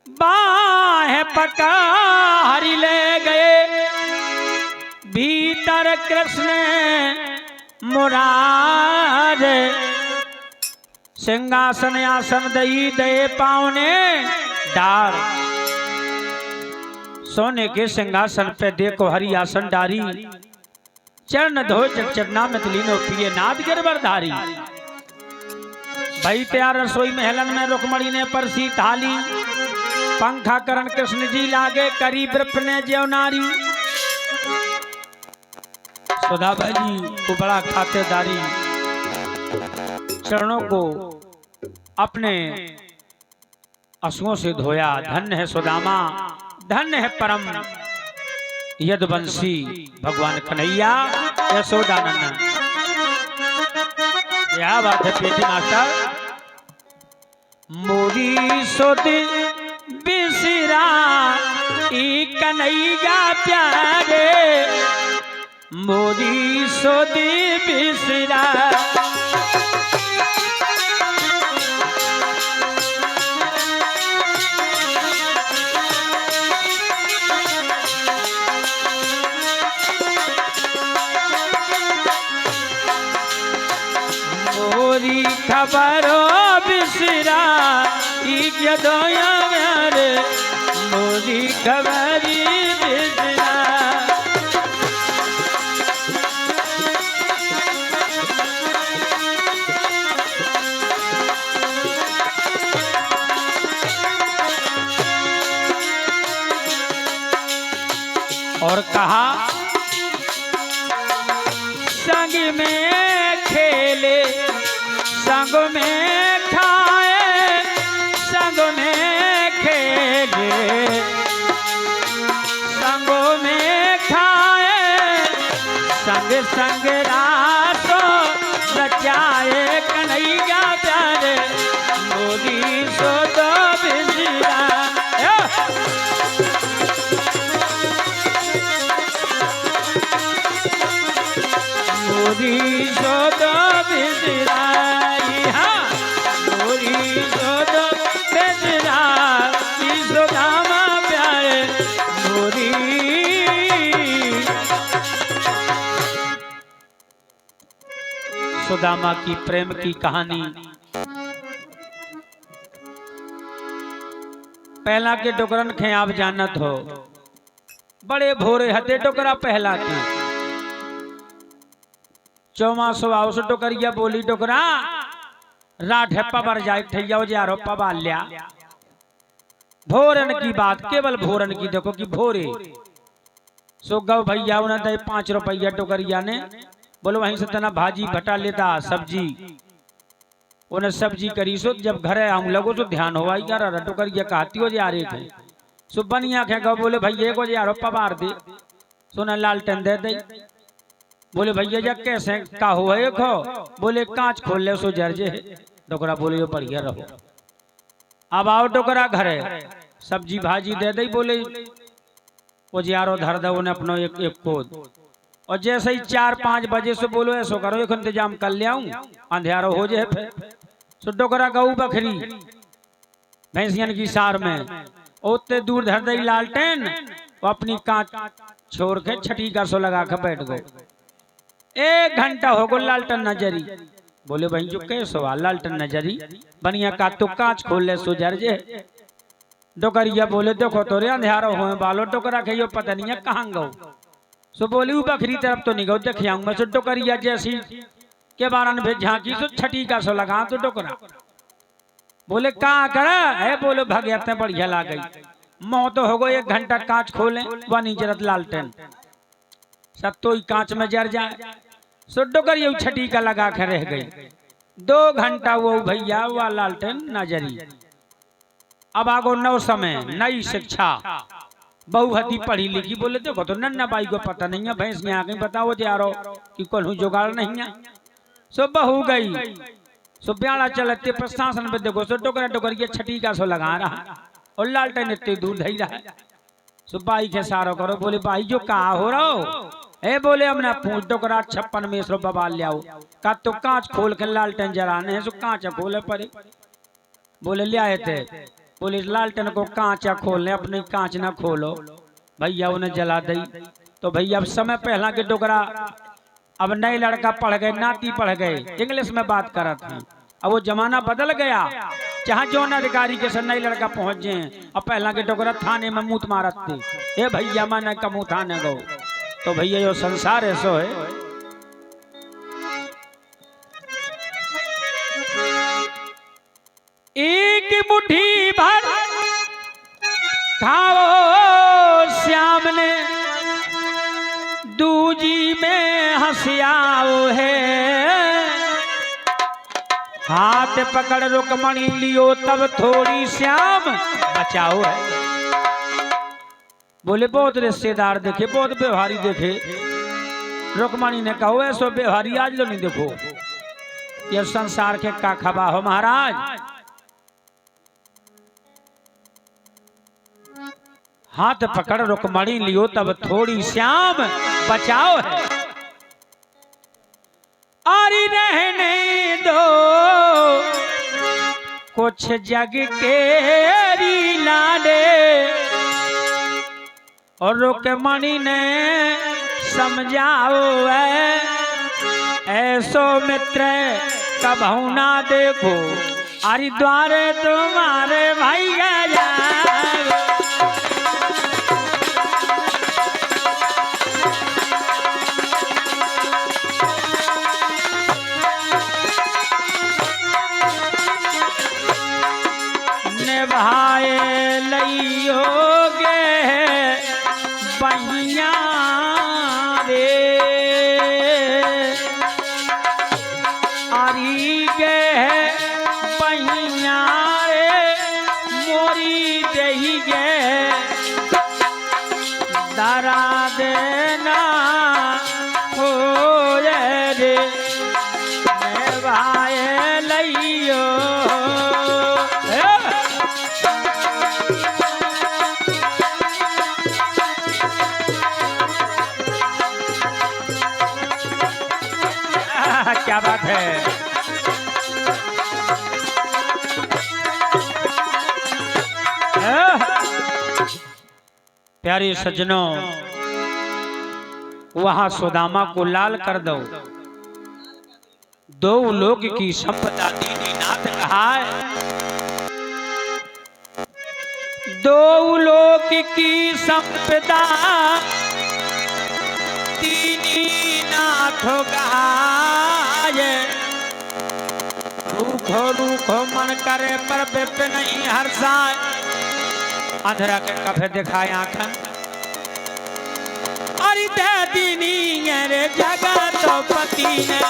बाहें पकड़ ले गए भीतर कृष्ण मुरारे। सिंहासन आसन दई दे पावने डार। सोने के सिंहासन पे देखो हरि आसन डारी। चरण धो जग चरना में लीनो पिए नाद गिरवरधारी। भाई तैयार रसोई महलन में रुकमणी ने परसी थाली। पंखा करण कृष्ण जी लागे करी ने ज्यो नारी। सुधा जी को बड़ा खातेदारी। चरणों को अपने आंसुओं से धोया। धन्य है सुदामा धन्य है परम यदुवंशी भगवान कन्हैया यशोदानंदन। क्या बात है पेटी मास्टर। मोरी सोदी बिसरा ई कन्हैया प्यारे। मोरी सोदी बिसरा खबरो बिसरा दोया मेरे। मोरी खबरी बिसरा और कहा संग में खेले संग में खाए संग में खेले संग में खाए संग संग रासो रचाए कन्हैया प्यारे। मोदी सो तो बिसरा मोदी सो तो बिसरा सुदामा की प्रेम की कहानी। पहला के डोकरन खे आप जानत हो। बड़े भोरे हते डोकरा पहला के। चौमासो आओ से डोकरिया बोली डोकरा राठ है पबर जाए ठैया जारो पबा लिया। भोरन की बात केवल भोरन की देखो कि भोरे सो गौ भैया उन्हें दे 5 रुपया डोकरिया ने। बोलो वहीं से तना भाजी भटा लेता सब्जी। उन्हें सब्जी करी सो जब घरे आऊं लगो तो ध्यान हो आई यार डोकरिया कहती हो जा रहे थे। सो बनिया खे गौ बोले भैया को यारो पबार दे। सोना लालटेन दे दे। बोले भैया जा कैसे का हुआ है खो। बोले कांच खोल ले सो जर्जे। डोकरा बोले यो बढ़िया रहो। अब आओ डोकरा घरे सब्जी भाजी दे दे। बोले वो यारो धर दो उन्हें अपनो एक कोद। और जैसे ही 4-5 बजे से बोलो ऐसो करो एक इंतजाम कर ले आऊं अंधेरा हो जाए। फिर सो डोकरा गऊ बकरी भैंसियन की सार में उतने दूर धर दई लालटेन। वो अपनी कांच छोड़ के छठी का सो लगा के बैठ गो। 1 घंटा हो गो लालटेन नजरी। बोले भाई जो कैसो लालटेन नजरी बनिया का तो कांच खोल ले सो जर्जे। डोकरिया बोले देखो तो रे अंधेरा हो बालो डोकरा के यो पता नहीं है कहाँ गो। सो बोली बकरी तरफ तो नहीं गो देख आऊंगा। सो डोकरिया जैसी के बारन भेज झांकी सो छठी का सो लगा तो डोकरा बोले कहाँ करा है। बोले भगत बढ़िया ला गई। मोह तो हो गो 1 घंटा कांच खोले बनी जरत लालटेन सब तो कांच में जर जाए। सो डोकरिया छठी का लगा के रह गई। 2 घंटा वो भैया वह लालटेन नजरी। अब आगो नौ समय नई शिक्षा। बहुहती पढ़ी लिखी। बोले देखो तो नन्ना बाई को पता नहीं है भैंस में आ गई बताओ यारो कि कोई जुगाड़ नहीं है। सो बहू गई सो ब्याड़ा चलते प्रशासन पे देखो सो डोकरा डोकरिया छठी का सो लगा रहा और लालटेन इतनी दूर धई रहा। सो बाई के सारो करो। बोले बाई जो कहा हो रहा हो ए। बोले हमने पूछ डोकरा 56 में सो बबाल ले आओ का तो कांच खोल के लालटेन जराने है। सो कांच खोले पड़े। बोले ले आए थे। बोले लालटेन को कांचा खोलने, अपनी कांच ना खोलो भैया, उन्हें जला दी। तो भैया अब समय पहला के डोगरा, अब नए लड़का पढ़ गए, नाती पढ़ गए, इंग्लिश में बात कर रहा था। अब वो जमाना बदल गया, जहाँ जो अधिकारी के नई लड़का पहुंच जाए, अब पहला के डोगरा थाने में मुंह मारत थे, ए भैया मैंने कमू थाने गो। तो भैया यो संसार ऐसो है। एक मुट्ठी भर खाओ श्याम ने, दूजी में हंसियाओ है। हाथ पकड़ रुकमणी लियो तब थोड़ी श्याम बचाओ है। बोले बहुत रिश्तेदार देखे, बहुत व्यवहारी देखे। रुकमणी ने कहो ऐसो व्यवहारी आज लो नहीं देखो, ये संसार के का खबा हो महाराज। हाथ पकड़ रुकमणी लियो तब थोड़ी श्याम बचाओ है। आरी रहने दो कुछ जग के लाडे, और रुकमणी ने समझाओ है, ऐसो मित्र कबहू ना देखो, आरी द्वारे तुम्हारे भैया जाओ। निभाए लइयोगे बहिया रे, आरी गे बहिया रे, मोरी दही गे दरा देना हो रे, निभाए लइयो। क्या बात है। प्यारे सज्जनों, वहां सुदामा को लाल कर दो, दो लोग की संपदा दीनीनाथ कहा है। दो लोग की संपदा दीनीनाथ कहा, रूखो रूखो मन करे पर बिप नहीं हर्षाए, अंधरा के कफे दिखाए आंखन, अरे दे दीनी रे जगत पति ने।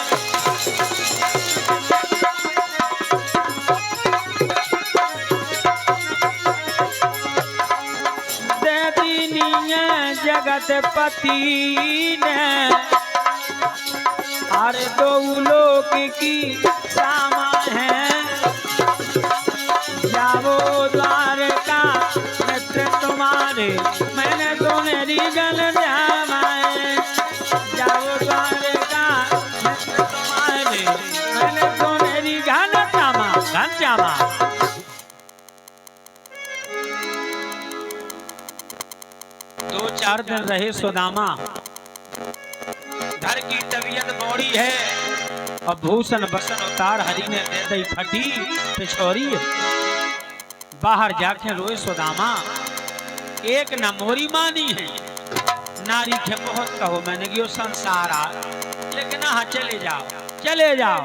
दे दीनी जगत पति ने, अरे दो लोक की सामा है, जाओ द्वारका मित्र तुम्हारे, मैंने तुम्हें गल जामाए। जाओ द्वारका मित्र तुम्हारे, मैंने तुम्हें घन जामा, घन जामा। दो चार दिन रहे सुदामा, घर की तबीयत बौड़ी है, और भूषण बसन उतार हरि ने दे दी फटी पिछोरी। बाहर जाके रोए सुदामा, एक न मोरी मानी है, नारी के बहुत कहो मैंने कि संसार आ, लेकिन हाँ चले जाओ, चले जाओ।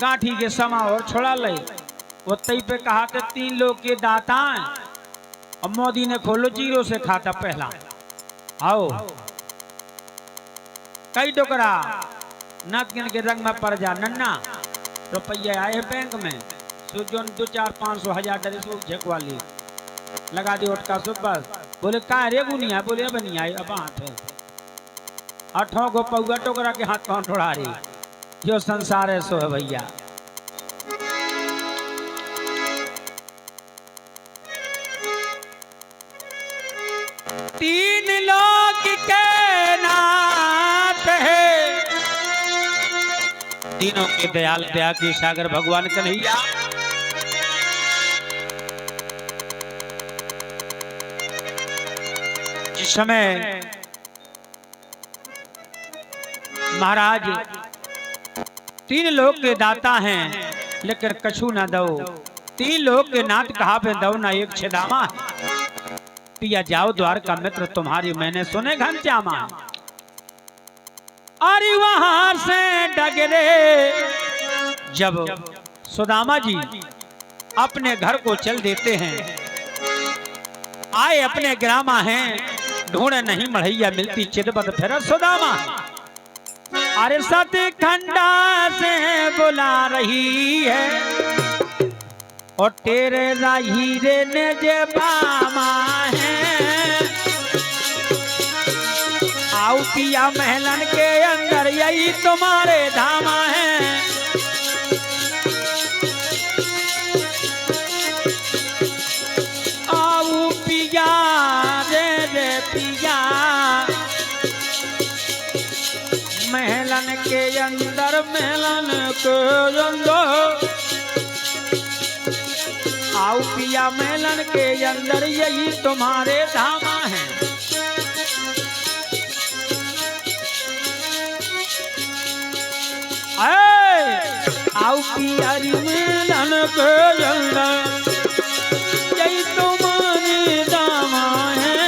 गांठी के समा और छोड़ा ले, वो तई पे कहा थे 3 लोग के दाता हैं, और मोदी ने खोलो जीरो से खाता पहला। आओ कई टोकरा नत गिन के रंग में पड़ जा, नन्ना रुपया आए बैंक में, सुजोन 2 4 500 1000 डरे सो झकवाली लगा दे ओटका सो बस। बोले का रे गुनिया, बोले अब नहीं आए, अब हाथ है 8 गो पौगा टोकरा के हाथ कौन ठोड़ा रही, जो संसार है सो है भैया। तीन लोग के नाथ है, तीनों के दयाल दया के सागर भगवान कन्हैया। जिस समय महाराज 3 लोक के दाता हैं लेकिन कछु ना दो, 3 लोक के नाथ कहा पे दो ना एक छेदामा है। पिया जाओ द्वारका मित्र तुम्हारी मैंने सुने घनश्यामा। अरे वहां से डगरे जब सुदामा जी अपने घर को चल देते हैं, आए अपने ग्रामा हैं, ढूंढे नहीं मढ़ैया मिलती चिदबत फिर सुदामा। अरे सती खंडा से बुला रही है और तेरे हीरे ने जे बामा है। आओ पिया महलन के अंदर यही तुम्हारे धामा है। आओ पिया रे पिया महलन के अंदर, महलन के अंदर आओ पिया महलन के अंदर यही तुम्हारे धामा है। आओ पिया महलन के अंदर यही तुम्हारे धामा है।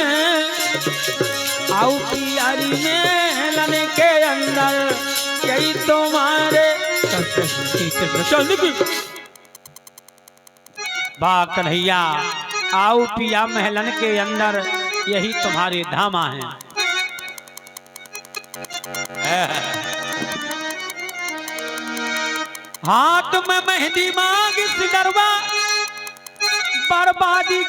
आओ पिया महलन के अंदर यही तुम्हारे बा कन्हैया। आओ पिया महलन के अंदर यही तुम्हारे धामा है। हाथ में मेहंदी मांग सिदरवा बर्बादी